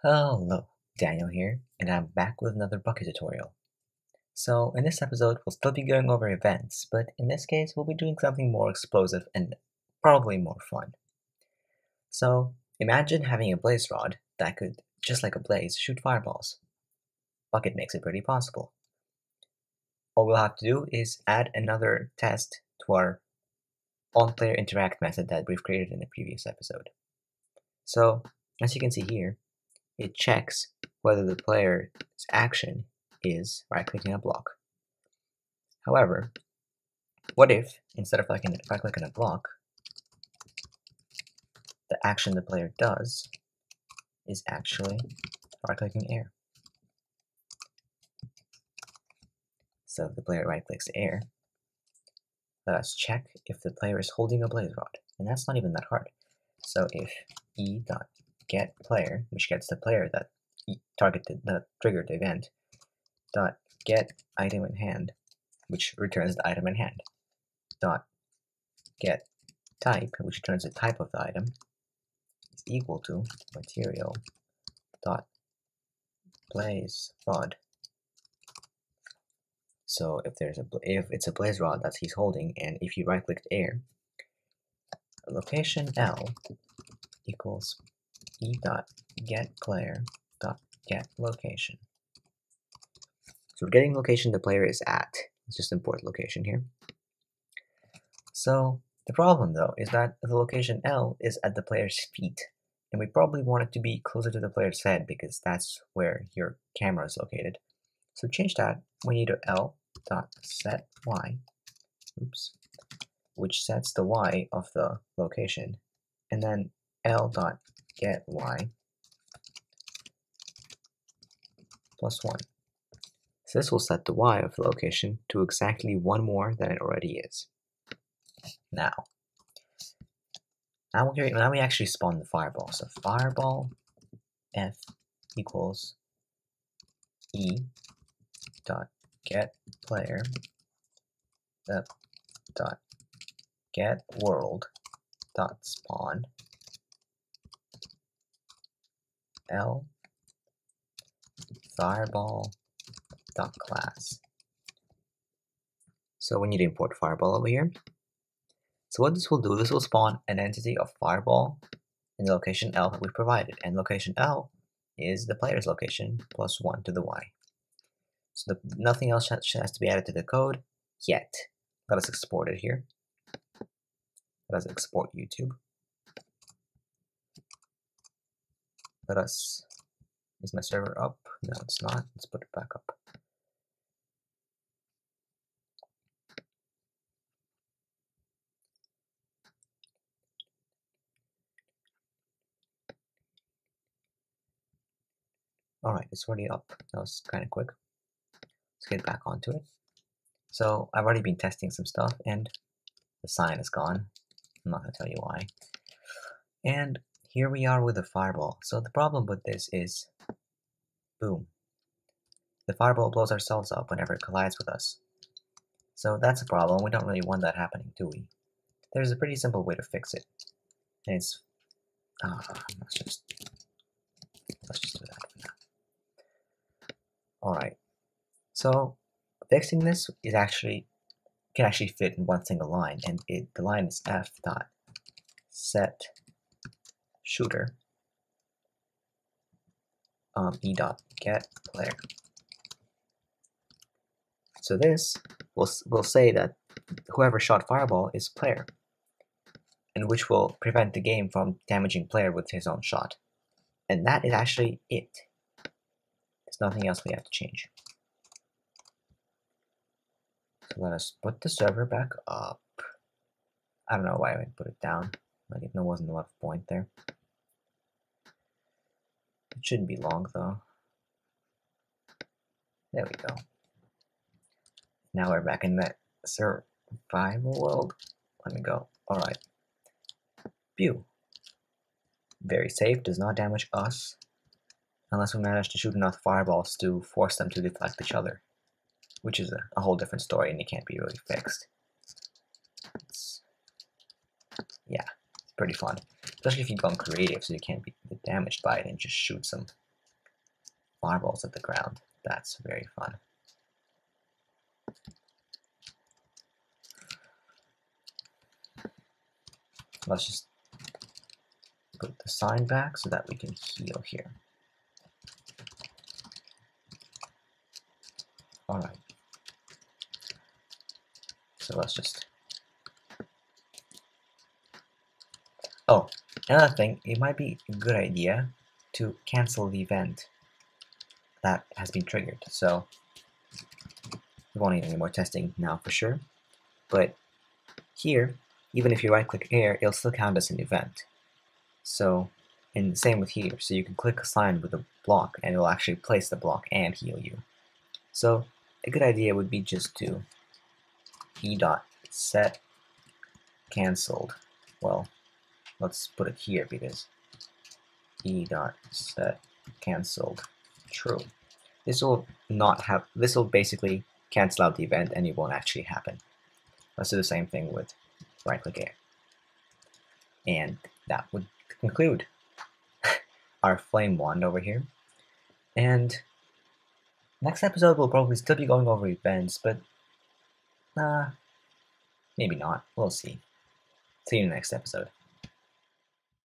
Hello, Daniel here, and I'm back with another Bukkit tutorial. So, in this episode, we'll still be going over events, but in this case, we'll be doing something more explosive and probably more fun. So, imagine having a blaze rod that could, just like a blaze, shoot fireballs. Bukkit makes it pretty possible. All we'll have to do is add another test to our on-player interact method that we've created in the previous episode. So, as you can see here, it checks whether the player's action is right-clicking a block. However, what if, instead of right-clicking a block, the action the player does is actually right-clicking air? So if the player right-clicks air, let us check if the player is holding a blaze rod, and that's not even that hard. So if e.getPlayer, which gets the player that triggered the event, dot get item in hand, which returns the item in hand, dot get type, which returns the type of the item, is equal to material dot blaze rod. So if it's a blaze rod that he's holding, and if you right-clicked air, location L equals e.getPlayer.getLocation. So we're getting location the player is at. Let's just import location here. So the problem though is that the location L is at the player's feet, and we probably want it to be closer to the player's head because that's where your camera is located. So to change that, we need a L.setY, which sets the Y of the location, and then L.getY plus 1. So this will set the Y of the location to exactly 1 more than it already is. Now we actually spawn the fireball. So fireball F equals E dot get player dot get world dot spawn L fireball dot class. So we need to import fireball over here. So what this will do, this will spawn an entity of fireball in the location L that we provided, and location L is the player's location plus 1 to the Y. So nothing else has to be added to the code yet. Let us export it here. Let us export YouTube. Is my server up? No, it's not. Let's put it back up. Alright, it's already up. That was kind of quick. Let's get back onto it. So I've already been testing some stuff, and the sign is gone. I'm not going to tell you why. And here we are with the fireball. So the problem with this is, boom. The fireball blows ourselves up whenever it collides with us. So that's a problem. We don't really want that happening, do we? There's a pretty simple way to fix it. And it's let's just do that for now. Alright. So fixing this is can actually fit in one single line, and the line is f dot set shooter e dot get player. So this will say that whoever shot fireball is player, and which will prevent the game from damaging player with his own shot. And that is actually it. There's nothing else we have to change. So let us put the server back up. I don't know why I put it down. Like, there wasn't a lot of point there. It shouldn't be long though. There we go. Now we're back in that survival world. Let me go. Alright. Pew. Very safe, does not damage us. Unless we manage to shoot enough fireballs to force them to deflect each other. Which is a whole different story, and it can't be really fixed. Yeah, it's pretty fun. Especially if you go on creative, so you can't be damaged by it and just shoot some marbles at the ground. That's very fun. Let's just put the sign back so that we can heal here. Alright. So let's just... Oh, another thing, it might be a good idea to cancel the event that has been triggered. So we won't need any more testing now for sure. But here, even if you right-click air, it'll still count as an event. So, and same with here. So you can click a sign with a block and it'll actually place the block and heal you. So a good idea would be just to e.set cancelled. Well, let's put it here because e.set cancelled true. This will basically cancel out the event and it won't actually happen. Let's do the same thing with right-click air. And that would conclude our flame wand over here. And next episode we'll probably still be going over events, but maybe not. We'll see. See you in the next episode.